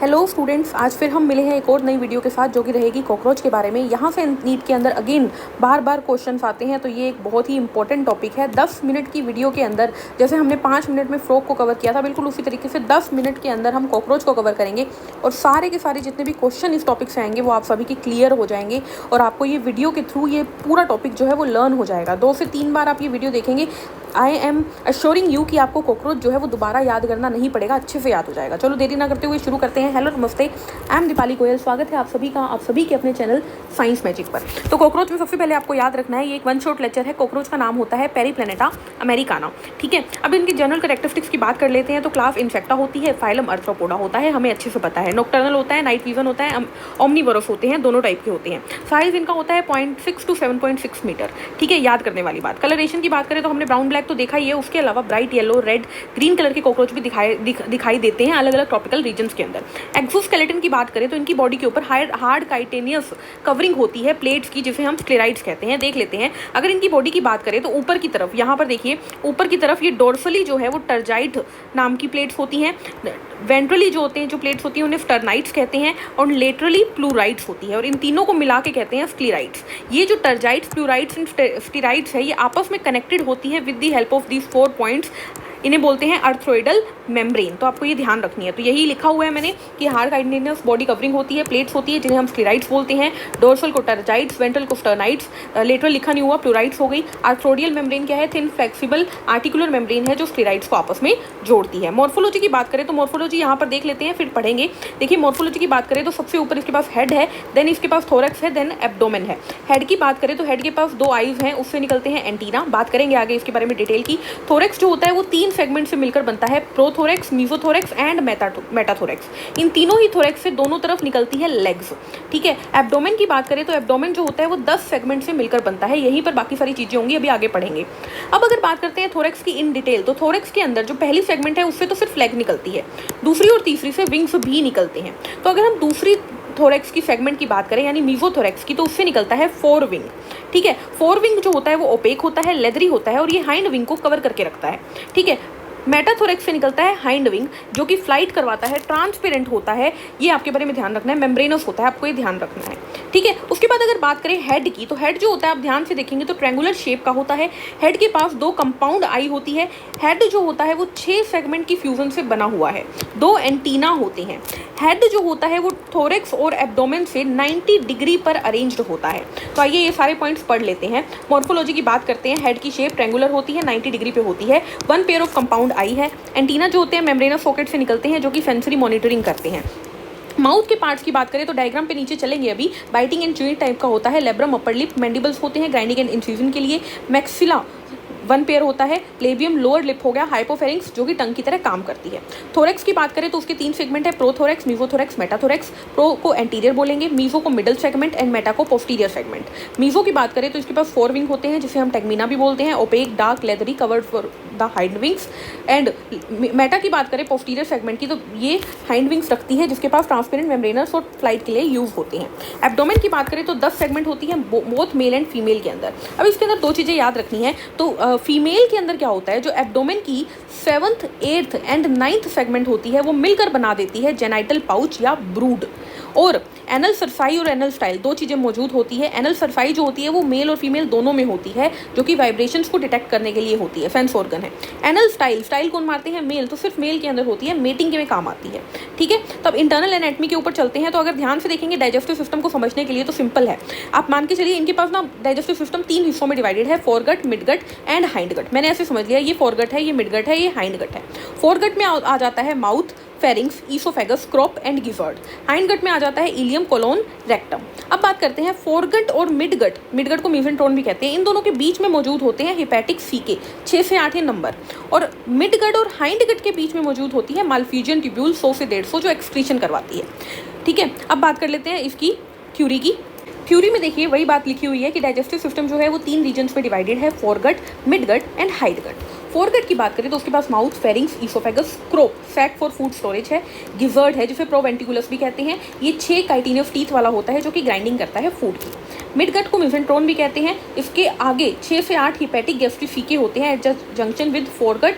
Hello students, आज फिर हम मिले हैं एक और नई वीडियो के साथ जो कि रहेगी कॉकरोच के बारे में। यहाँ से नीट के अंदर अगेन बार बार क्वेश्चन आते हैं, तो ये एक बहुत ही इंपॉर्टेंट टॉपिक है। 10 मिनट की वीडियो के अंदर जैसे हमने 5 मिनट में फ्रॉग को कवर किया था, बिल्कुल उसी तरीके से 10 मिनट के अंदर हम कॉकरोच को कवर करेंगे और सारे के सारे जितने भी क्वेश्चन इस टॉपिक से आएंगे वो आप सभी की क्लियर हो जाएंगे और आपको ये वीडियो के थ्रू ये पूरा टॉपिक जो है वो लर्न हो जाएगा। 2 से 3 बार आप ये वीडियो देखेंगे, आई एम अश्योरिंग यू कि आपको कॉकरोच जो है वो दोबारा याद करना नहीं पड़ेगा, अच्छे से याद हो जाएगा। चलो देरी ना करते हुए शुरू करते हैं। हेलो नमस्ते, आई एम दीपाली गोयल। स्वागत है आप सभी का, आप सभी के अपने चैनल साइंस मैजिक पर। तो कॉकरोच में सबसे पहले आपको याद रखना है, ये एक वन शॉट लेक्चर है। कॉकरोच का नाम होता है पेरीप्लैनेटा अमेरिकाना, ठीक है। अब इनकी जनरल कैरेक्टरिस्टिक्स की बात कर लेते हैं। तो क्लास इनसेक्टा होती है, फाइलम अर्थ्रोपोडा होता है, हमें अच्छे से पता है। नॉकटर्नल होता है, नाइट विजन होता है, ओमनीवोरस होते हैं, दोनों टाइप के होते हैं। साइज इनका होता है 0.6 to 7.6 मीटर, ठीक है। याद करने वाली बात। कलरेशन की बात करें तो हमने ब्राउन ब्लैक तो देखा ही है, उसके अलावा bright yellow, red, green colour के कॉकरोच भी दिखाई देते हैं अलग अलग ट्रॉपिकल रीजन्स के अंदर। एक्सोस्केलेटन की बात करें तो इनकी बॉडी के ऊपर हार्ड काइटेनियस कवरिंग होती है प्लेट्स की, जिसे हम स्क्लेराइड्स कहते हैं। देख लेते हैं, अगर इनकी बॉडी की बात करें तो ऊपर की तरफ, यहाँ पर देखिए ऊपर की तरफ ये डोर्सली जो है वो टर्जाइट नाम की प्लेट्स होती हैं। वेंट्रली जो होते हैं, जो प्लेट्स होती हैं उन्हें स्टर्नाइट्स कहते हैं और लेटरली प्लूराइड्स होती है और इन तीनों को मिला के कहते हैं स्क्लेराइड्स। ये जो टर्जाइट्स, प्लूराइड्स एंड स्टेराइड्स है, ये आपस में कनेक्टेड होती है with the help of these 4 points. इन्हें बोलते हैं अर्थ्रोइडल मेम्ब्रेन। तो आपको ये ध्यान रखनी है। तो यही लिखा हुआ है मैंने कि हार्ड काइटेनियस बॉडी कवरिंग होती है, प्लेट्स होती है जिन्हें हम स्क्लेराइड्स बोलते हैं। डोर्सल को टर्जाइट्स, वेंट्रल को स्टर्नाइट्स, लेटरल लिखा नहीं हुआ, प्लूराइड्स हो गई। आर्थ्रोडियल मेम्ब्रेन क्या है? थिन फ्लेक्सिबल आर्टिकुलर मेम्ब्रेन है जो स्क्लेराइड्स को आपस में जोड़ती है। मॉर्फोलॉजी की बात करें तो मॉर्फोलॉजी यहाँ पर देख लेते हैं, फिर पढ़ेंगे। देखिए मॉर्फोलॉजी की बात करें तो सबसे ऊपर इसके पास हेड है, देन इसके पास थोरैक्स है, देन एब्डोमेन है। हेड की बात करें तो हेड के पास 2 आईज हैं, उससे निकलते हैं एंटीना। बात करेंगे आगे इसके बारे में डिटेल की। थोरैक्स जो होता है वो 3 सेगमेंट से मिलकर बनता है, प्रोथोरैक्स, मीजोथोरैक्स एंड मेटाथोरैक्स। इन तीनों ही थोरैक्स से दोनों तरफ निकलती है लेग्स, ठीक है। एब्डोमेन की बात करें तो एब्डोमेन जो होता है वो 10 सेगमेंट से मिलकर बनता है। यहीं पर बाकी सारी चीजें होंगी, अभी आगे पढ़ेंगे। अब अगर बात करते हैं थोरैक्स की इन डिटेल, तो थोरैक्स के अंदर जो पहली सेगमेंट है उससे तो सिर्फ लेग निकलती है, दूसरी और तीसरी से विंग्स भी निकलते हैं। तो अगर हम दूसरी थोरैक्स की सेगमेंट की बात करें यानी मीजोथोरैक्स की, तो उससे निकलता है 4 विंग, ठीक है। 4 विंग जो होता है वो ओपेक होता है, लेदरी होता है और ये हाइंड विंग को कवर करके रखता है, ठीक है। मेटाथोरैक्स से निकलता है हाइंड विंग जो कि फ्लाइट करवाता है, ट्रांसपेरेंट होता है, ये आपके बारे में ध्यान रखना है। मेम्ब्रेनस होता है, आपको ये ध्यान रखना है, ठीक है। उसके बाद अगर बात करें हेड की, तो हेड जो होता है आप ध्यान से देखेंगे तो ट्रायंगुलर शेप का होता है। हेड के पास 2 कंपाउंड आई होती है। हेड जो होता है वो 6 सेगमेंट की फ्यूजन से बना हुआ है, 2 एंटीना होते हैं। हेड जो होता है वो थोरैक्स और एब्डोमेन से 90 डिग्री पर अरेंज्ड होता है। तो आइए ये सारे पॉइंट्स पढ़ लेते हैं। मॉर्फोलॉजी की बात करते हैं। हेड की शेप ट्रायंगुलर होती है, 90 डिग्री पे होती है। 1 पेयर ऑफ कंपाउंड आई है। एंटीना जो होते हैं मेम्ब्रेनस सॉकेट से निकलते हैं जो कि सेंसरी मॉनिटरिंग करते हैं। माउथ के पार्ट्स की बात करें तो डायग्राम पे नीचे चलेंगे अभी। बाइटिंग एंड च्यूइंग टाइप का होता है। लेब्रम, अपर लिप, मैंडिबल्स होते हैं ग्राइंडिंग एंड इंसिजन के लिए। मैक्सिला 1 पेयर होता है। लेबियम लोअर लिप हो गया। हाइपोफेरिंक्स जो कि टंग की तरह काम करती है। थोरैक्स की बात करें तो उसके 3 सेगमेंट है, प्रोथोरैक्स, मीजोथोरैक्स, मेटाथोरैक्स। प्रो को एंटीरियर बोलेंगे, मीजो को मिडल सेगमेंट एंड मेटा को पोस्टीरियर सेगमेंट। मीजो की बात करें तो इसके पास 4 विंग होते हैं जिसे हम टेगमीना भी बोलते हैं, opaque, dark, leathery, covered for the hind wings. And meta की बात करें पोस्टीरियर सेगमेंट की, तो ये हाइंड विंग्स रखती है जिसके पास ट्रांसपेरेंट मेम्ब्रेनस और फ्लाइट के लिए यूज होते हैं। एब्डोमेन की बात करें तो 10 सेगमेंट होती है बोथ मेल एंड फीमेल के अंदर। अब इसके अंदर 2 चीजें याद रखनी है। तो फीमेल के अंदर क्या होता है, जो एब्डोमेन की 7th, 8th and 9th segment होती है वो मिलकर बना देती है जेनाइटल पाउच या ब्रूड। और एनल सरफाई और एनल स्टाइल 2 चीज़ें मौजूद होती है। एनल सरफाई जो होती है वो मेल और फीमेल दोनों में होती है, जो कि वाइब्रेशंस को डिटेक्ट करने के लिए होती है, सेंस ऑर्गन है। एनल स्टाइल कौन मारते हैं? मेल, तो सिर्फ मेल के अंदर होती है, मेटिंग के में काम आती है, ठीक है। तो अब इंटरनल एनाटमी के ऊपर चलते हैं। तो अगर ध्यान से देखेंगे डाइजेस्टिव सिस्टम को समझने के लिए तो सिंपल है, आप मान के चलिए इनके पास ना डाइजेस्टिव सिस्टम 3 हिस्सों में डिवाइडेड है, फोरगट, मिडगट एंड हाइंडगट। मैंने ऐसे समझ लिया, ये फोरगट है, ये मिडगट है, ये हाइंडगट है। फोरगट में आ जाता है mouth, pharynx, oesophagus, crop and gizzard. Hindgut में आ जाता है इलियम, कोलोन, रेक्टम। अब बात करते हैं फोरगट और मिडगट। मिडगट को मेसेंट्रोन भी कहते हैं। इन दोनों के बीच में मौजूद होते हैं हेपेटिक सीके, 6 से 8 नंबर। और मिडगट और हाइंडगट के बीच में मौजूद होती है मालफीजियन ट्यूब्यूल 100 से 150 जो एक्सक्रीशन करवाती है, ठीक है। अब बात कर लेते हैं इसकी थ्योरी की। थ्योरी में देखिए वही बात लिखी हुई है कि डाइजेस्टिव सिस्टम जो है वो 3 रीजन्स में डिवाइडेड है, foregut, midgut and hindgut. Foregut की बात करें तो उसके पास mouth, pharynx, oesophagus, crop, sac for food storage है, गिजर्ड है जिसे प्रोवेंटिकुलस भी कहते हैं। ये 6 काइटिनियस टीथ वाला होता है जो कि ग्राइंडिंग करता है फूड की। मिडगट को मेसेंट्रोन भी कहते हैं। इसके आगे 6 से 8 हिपेटिक गैस्ट्रिक सीके होते हैं at junction with foregut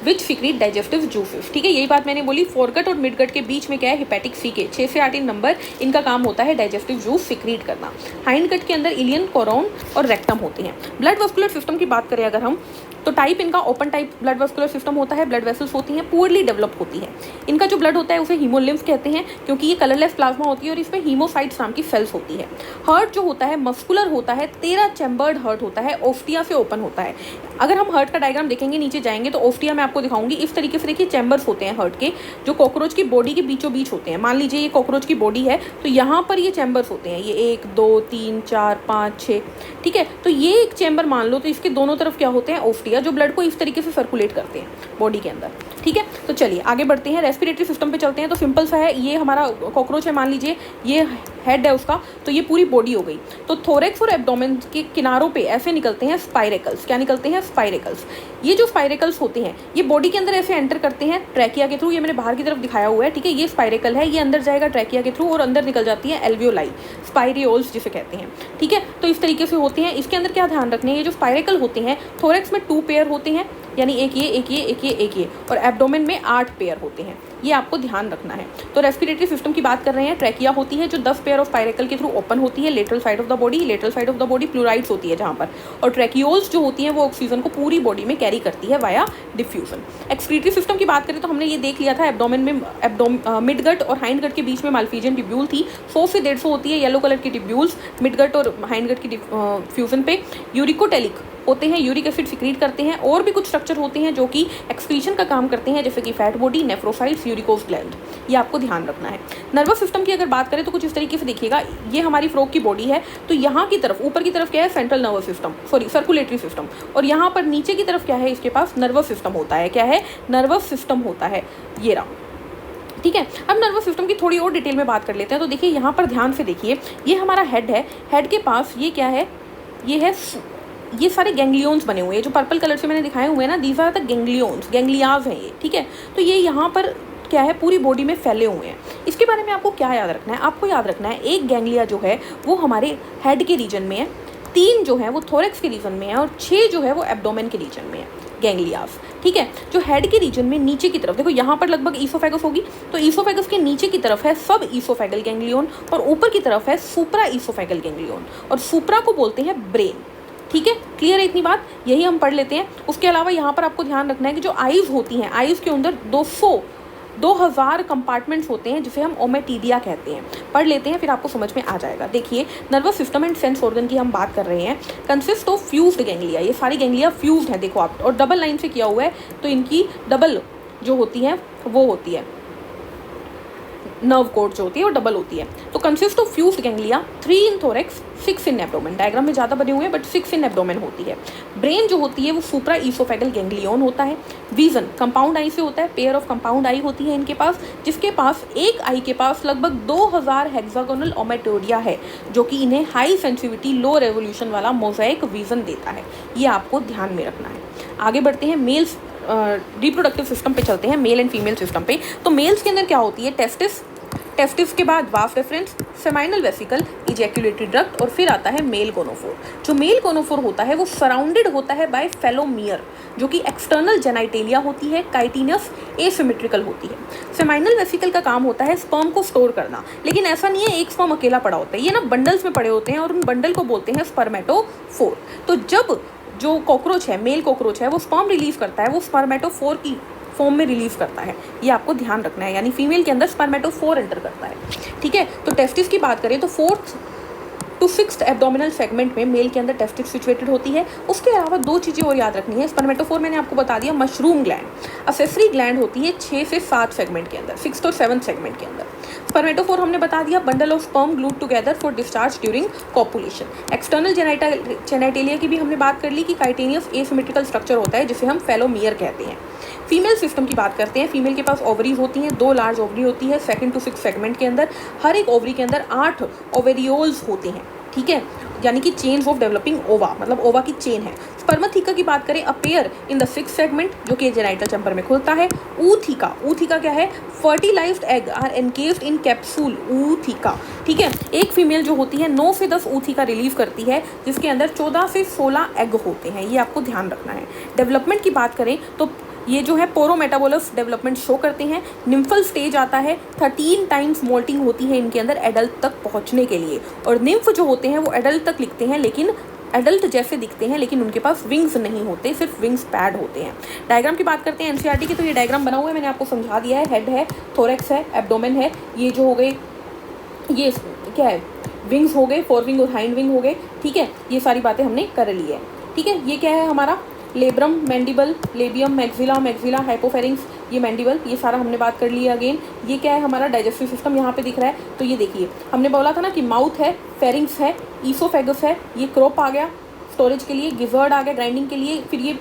which secrete digestive juices. ठीक है, यही बात मैंने बोली, फोरगट और मिडगट के बीच में क्या है, हेपेटिक फीके, 6 से 8 नंबर इनका काम होता है डाइजेस्टिव जूस सिक्रीट करना। हाइंड गट के अंदर इलियन, कोरोन और रेक्टम होते हैं। ब्लड वस्कुलर सिस्टम की बात करें अगर हम, तो टाइप इनका open type blood vascular system होता है। ब्लड वेसल्स होती हैं, पुअरली डेवलप होती है। इनका जो ब्लड होता है उसे हीमोलिम्फ कहते हैं, क्योंकि ये कलरलेस प्लाज्मा होती है और इसमें हीमोसाइट्स नाम की सेल्स होती है। हार्ट जो होता है मस्कुलर होता है, 13 चैम्बर्ड हार्ट होता है, ओफ्टिया से ओपन होता है। अगर हम हार्ट का डायग्राम देखेंगे, नीचे जाएंगे तो ओफ्टिया मैं आपको दिखाऊंगी। इस तरीके से देखिए चैम्बर्स होते हैं हार्ट के, जो कॉकरोच की बॉडी के बीचों बीच होते हैं। मान लीजिए ये कॉकरोच की बॉडी है, तो यहाँ पर ये चैम्बर्स होते हैं, ये 1 2 3 4 5 6। ठीक है, तो ये एक चैम्बर मान लो, तो इसके दोनों तरफ क्या होते हैं, ओफ्टिया, जो ब्लड को इस तरीके से सर्कुलेट करते हैं बॉडी के अंदर। ठीक है, तो चलिए आगे बढ़ते हैं, रेस्पिरेटरी सिस्टम पे चलते हैं। तो सिंपल सा है, ये हमारा कॉकरोच है, मान लीजिए ये हेड है उसका, तो ये पूरी बॉडी हो गई। तो थोरेक्स और एब्डोमेन के किनारों पे ऐसे निकलते हैं स्पाइरेकल्स। क्या निकलते हैं, स्पाइरेकल्स। ये जो स्पाइरेकल्स होते हैं ये बॉडी के अंदर ऐसे एंटर करते हैं ट्रैकिया के थ्रू। ये मैंने बाहर की तरफ दिखाया हुआ है। ठीक है, ये स्पाइरेकल है, ये अंदर जाएगा ट्रैकिया के थ्रू और अंदर निकल जाती है एल्वियोलाई, स्पाइरियोल्स जिसे कहते हैं। ठीक है, तो इस तरीके से होते हैं। इसके अंदर क्या ध्यान रखने, ये जो स्पाइरेकल होते हैं, थोरेक्स में 2 पेयर होते हैं, यानी एक ये एक ये एक ये एक ये, और एब्डोमेन में 8 पेयर होते हैं। ये आपको ध्यान रखना है। तो रेस्पिरेटरी सिस्टम की बात कर रहे हैं, ट्रैकिया होती है जो 10 पेयर ऑफ स्पाइरेकल के थ्रू ओपन होती है, lateral side of the body. Lateral side of the body pleurites होती है जहाँ पर, और ट्रैकियोल्स जो होती हैं वो ऑक्सीजन को पूरी बॉडी में कैरी करती है वाया डिफ्यूजन। एक्सक्रीटरी सिस्टम की बात करें तो हमने ये देख लिया था, एब्डोमेन में मिडगट और हाइंड गट के बीच में माल्फीजियन ट्यूब्यूल थी, 100 से 150 होती है येलो कलर की ट्यूब्यूल्स मिडगट और हाइंड गट की फ्यूजन पे। यूरिकोटेलिक होते हैं, यूरिक एसिड सिक्रीट करते हैं। और भी कुछ स्ट्रक्चर होते हैं जो कि एक्सक्रीशन का काम करते हैं, जैसे कि फैट बॉडी, नेफ्रोसाइट्स, यूरिकोस ग्लैंड। ये आपको ध्यान रखना है। नर्वस सिस्टम की अगर बात करें तो कुछ इस तरीके से देखिएगा, ये हमारी फ्रॉग की बॉडी है, तो यहाँ की तरफ ऊपर की तरफ क्या है, central nervous system, sorry circulatory system, और यहाँ पर नीचे की तरफ क्या है, इसके पास नर्वस सिस्टम होता है। क्या है, नर्वस सिस्टम होता है, ये रहा। ठीक है, अब नर्वस सिस्टम की थोड़ी और डिटेल में बात कर लेते हैं। तो देखिए यहाँ पर ध्यान से देखिए, ये हमारा हेड है, हेड के पास ये क्या है, ये है, ये सारे गैंग्लियंस बने हुए हैं, जो पर्पल कलर से मैंने दिखाए हुए हैं ना, these are the ganglions, ganglia हैं ये। ठीक है, तो ये यहाँ पर क्या है, पूरी बॉडी में फैले हुए हैं। इसके बारे में आपको क्या याद रखना है, आपको याद रखना है एक गैंग्लिया जो है वो हमारे हेड के रीजन में है, 3 जो है वो थोरेक्स के रीजन में है, और 6 जो है वो एब्डोमेन के रीजन में है, गैंग्लियाज। ठीक है, जो हेड के रीजन में नीचे की तरफ देखो, यहाँ पर लगभग ईसोफेगस होगी, तो ईसोफेगस के नीचे की तरफ है सब ईसोफेगल गैंग्लियन, और ऊपर की तरफ है सुप्रा ईसोफेगल गैंग्लियन, और सुप्रा को बोलते हैं ब्रेन। ठीक है, क्लियर है इतनी बात, यही हम पढ़ लेते हैं। उसके अलावा यहाँ पर आपको ध्यान रखना है कि जो आईज होती हैं, आईज के अंदर 2000 कंपार्टमेंट्स होते हैं, जिसे हम ओमेटिडिया कहते हैं। पढ़ लेते हैं, फिर आपको समझ में आ जाएगा। देखिए, nervous system and sense organ की हम बात कर रहे हैं, कंसिस्ट ऑफ फ्यूज्ड गैंग्लिया। ये सारी गैंग्लिया फ्यूज्ड है, देखो आप, और डबल लाइन से किया हुआ है, तो इनकी डबल जो होती है वो होती है, नर्व कोड जो होती है वो डबल होती है। तो consist of fused ganglia, 3 in thorax, 6 in abdomen. Diagram में ज़्यादा बने हुए हैं, बट 6 इन एब्डोमेन होती है। ब्रेन जो होती है वो सुप्रा ईसोफेगल गैंग्लियन होता है। विजन कंपाउंड आई से होता है, पेयर ऑफ कंपाउंड आई होती है इनके पास, जिसके पास एक आई के पास लगभग 2000 हेक्सागोनल ओमेटोडिया है, जो कि इन्हें हाई सेंसिटिविटी लो रेवोल्यूशन वाला मोज़ाइक विजन देता है। ये आपको ध्यान में रखना है। आगे बढ़ते हैं, मेल्स रिप्रोडक्टिव सिस्टम पे चलते हैं, मेल एंड फीमेल सिस्टम पे। तो मेल्स के अंदर क्या होती है, टेस्टिस, टेस्टिस के बाद vas deferens, seminal vesicle, ejaculatory duct, और फिर आता है मेल गोनोफोर। जो मेल गोनोफोर होता है वो सराउंडेड होता है बाय फेलोमियर, जो कि एक्सटर्नल जेनाइटेलिया होती है, काइटिनस एसिमेट्रिकल होती है। सेमाइनल वेसिकल का काम होता है स्पर्म को स्टोर करना, लेकिन ऐसा नहीं है एक स्पर्म अकेला पड़ा होता है, ये ना बंडल्स में पड़े होते हैं, और उन बंडल को बोलते हैं स्पर्मेटोफोर। तो जब जो कॉकरोच है, मेल कॉकरोच है, वो स्पर्म रिलीज करता है, वो स्पर्मेटोफोर की फॉर्म में रिलीज करता है। ये आपको ध्यान रखना है, यानी फीमेल के अंदर स्पर्मेटोफोर एंटर करता है। ठीक है, तो टेस्टिस की बात करें तो 4th to 6th abdominal segment में मेल के अंदर टेस्टिस सिचुएटेड होती है। उसके अलावा 2 चीज़ें और याद रखनी है। स्पर्मेटोफोर मैंने आपको बता दिया, मशरूम ग्लैंड, असेसरी ग्लैंड होती है 6 से 7 सेगमेंट के अंदर, 6th और 7th सेगमेंट के अंदर। स्पर्मेटोफोर हमने बता दिया, bundle of sperm glued together for discharge during copulation. External genitalia की भी हमने बात कर ली कि काइटेनियस एसिमेट्रिकल स्ट्रक्चर होता है, जिसे हम फेलोमियर कहते हैं। फीमेल सिस्टम की बात करते हैं। फीमेल के पास ओवरीज होती हैं, 2 लार्ज ओवरी होती है 2nd to 6th सेगमेंट के अंदर। हर एक ओवरी के अंदर 8 ओवेरियोल्स होते हैं। ठीक है, यानी कि चेन्स ऑफ डेवलपिंग ओवा, मतलब ओवा की चेन है। स्पर्मथीका की बात करें, appear in the 6th segment, जो कि जेनाइटल चैम्बर में खुलता है। ऊथीका, ऊथीका क्या है, fertilised egg are encased in capsule, ootheca. ठीक है, एक फीमेल जो होती है 9 से 10 ऊथीका रिलीव करती है, जिसके अंदर 14 से 16 एग होते हैं। ये आपको ध्यान रखना है। डेवलपमेंट की बात करें तो ये जो है पोरोमेटाबोलस डेवलपमेंट शो करते हैं। निम्फल स्टेज आता है, 13 टाइम्स मोल्टिंग होती है इनके अंदर एडल्ट तक पहुंचने के लिए। और निम्फ जो होते हैं वो एडल्ट तक लिखते हैं, लेकिन एडल्ट जैसे दिखते हैं, लेकिन उनके पास विंग्स नहीं होते, सिर्फ विंग्स पैड होते हैं। डायग्राम की बात करते हैं एनसीईआरटी की, तो ये डायग्राम बना हुआ है, मैंने आपको समझा दिया है। हेड है, थोरैक्स है, एब्डोमेन है, ये जो हो गए, ये क्या है, विंग्स हो गए, फोर विंग और हाइंड विंग हो गए, ठीक है। ये सारी बातें हमने कर ली है, ठीक है। ये क्या है हमारा labrum, mandible, labium, maxilla, maxilla, हाइपोफेरिंक्स, ये मैंडिबल, ये सारा हमने बात कर लिया। अगेन ये क्या है हमारा डाइजेस्टिव सिस्टम, यहाँ पे दिख रहा है। तो ये देखिए हमने बोला था ना कि माउथ है, फेरिंक्स है, ईसोफेगस है, ये क्रोप आ गया स्टोरेज के लिए, गिजर्ड आ गया ग्राइंडिंग के लिए, फिर ये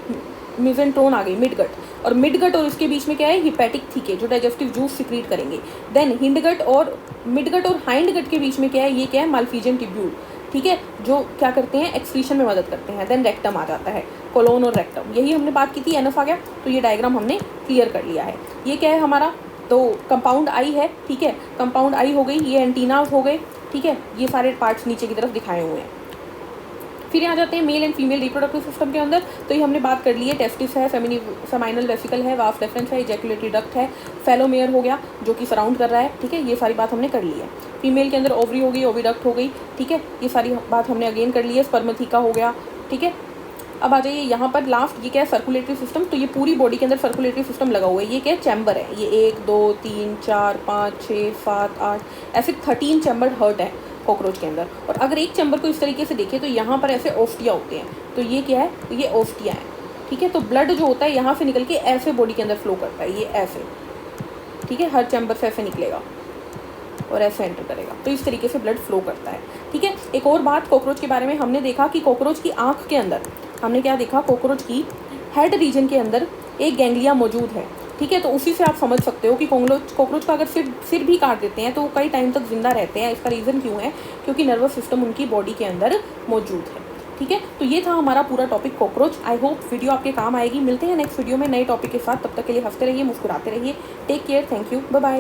मिजेंट्रोन आ गई मिडगट, और मिडगट और इसके बीच में क्या है हिपैटिक थीके जो डाइजेस्टिव जूस सिक्रीट करेंगे। देन हिंडगट और मिडगट और हाइंड गट के बीच में क्या है, ये क्या है माल्फिजियन ट्यूब्यूल, ठीक है, जो क्या करते हैं एक्सक्रीशन में मदद करते हैं। देन रेक्टम आ जाता है, कोलोन और रेक्टम, यही हमने बात की थी। एनफ आ गया, तो ये डायग्राम हमने क्लियर कर लिया है। ये क्या है हमारा, तो कंपाउंड आई है, ठीक है, कंपाउंड आई हो गई, ये एंटीनास हो गए, ठीक है, ये सारे पार्ट्स नीचे की तरफ दिखाए हुए हैं। फिर यहाँ जाते हैं male and female reproductive system के अंदर, तो ये हमने बात कर ली है। टेस्टिस है, सेमाइनल वेसिकल है, वाफ डेफरेंस है, इजैकुलेटरी डक्ट है, फेलोमेयर हो गया जो कि सराउंड कर रहा है, ठीक है, ये सारी बात हमने कर ली है। फीमेल के अंदर ओवरी हो गई, ओविडक्ट हो गई, ठीक है, ये सारी बात हमने अगेन कर ली है। स्पर्मथीका हो गया, ठीक है। अब आ जाइए यहाँ पर लास्ट, ये क्या है सर्कुलेटरी सिस्टम, तो ये पूरी बॉडी के अंदर सर्कुलेटरी सिस्टम लगा हुआ है। ये क्या है चैम्बर है, ये 1 2 3 4 5 6 7 8 ऐसे 13 चैम्बर हर्ट है कॉकरोच के अंदर। और अगर एक चैम्बर को इस तरीके से देखें तो यहाँ पर ऐसे ओफ्टिया होते हैं, तो ये क्या है, ये ओफ्टिया है, ठीक है। तो ब्लड जो होता है यहाँ से निकल के ऐसे बॉडी के अंदर फ्लो करता है, ये ऐसे, ठीक है, हर चैम्बर से ऐसे निकलेगा और ऐसे एंटर करेगा, तो इस तरीके से ब्लड फ्लो करता है, ठीक है। एक और बात कॉकरोच के बारे में हमने देखा कि कॉकरोच की आँख के अंदर हमने क्या देखा, कॉकरोच की हेड रीजन के अंदर एक गैंग्लिया मौजूद है, ठीक है। तो उसी से आप समझ सकते हो कि कॉकरोच का अगर सिर भी काट देते हैं तो वो कई टाइम तक जिंदा रहते हैं। इसका रीज़न क्यों है, क्योंकि नर्वस सिस्टम उनकी बॉडी के अंदर मौजूद है, ठीक है। तो ये था हमारा पूरा topic cockroach. I hope video आपके काम आएगी। मिलते हैं नेक्स्ट वीडियो में नए टॉपिक के साथ, तब तक के लिए हंसते रहिए, मुस्कुराते रहिए। Take care, thank you, bye bye.